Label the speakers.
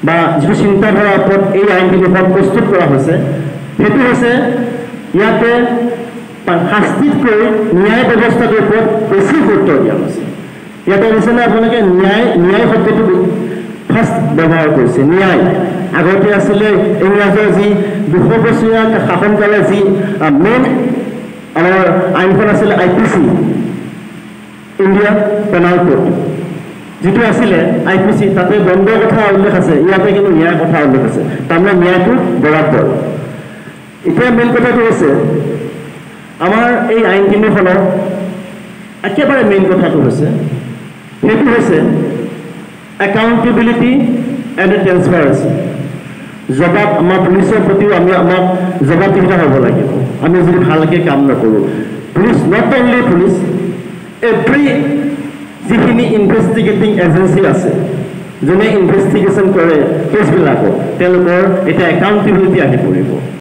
Speaker 1: বা যিটো চিন্তাধাৰাৰ ওপৰত এই আইনখিনি প্ৰস্তুত কৰা হৈছে সেইটো হৈছে ইয়াতে শাস্তিতকৈ ন্যায় ব্যৱস্থাটোৰ ওপৰত বেছি গুৰুত্ব দিয়া হৈছে। ইয়াতে নিচিনা আপোনালোকে ন্যায় শব্দটো ফাৰ্ষ্ট ব্যৱহাৰ কৰিছে। ন্যায় আগতে আছিলে ইংৰাজৰ যি 200 বছৰীয়া শাসনকালে যি মেইন আমাৰ আইনখন আছিলে IPC, ইণ্ডিয়ান পেনাল কোড, যিটো আছিলে IPC, তাতে দণ্ডৰ কথা উল্লেখ আছে, ইয়াতে কিন্তু ন্যায়ৰ কথা উল্লেখ আছে। তাৰমানে ন্যায়টো বৰাবৰ। এতিয়া মেইন কথাটো হৈছে আমাৰ এই আইনখিনিখনৰ একেবাৰে মেইন কথাটো হৈছে সেইটো হৈছে একাউণ্টেবিলিটি এণ্ড ট্ৰেন্সপাৰেঞ্চি। আমাৰ পুলিচৰ প্ৰতিও আমাক জবাবদিহিতা হ'ব লাগিব। আমি যদি ভালকৈ কাম নকৰোঁ, police not only police, every যিখিনি ইনভেষ্টিগেটিং এজেঞ্চি আছে, যোনে ইনভেষ্টিগেশ্যন কৰে কেছবিলাকত, তেওঁলোকৰ এতিয়া একাউণ্টেবিলিটি আহি পৰিব।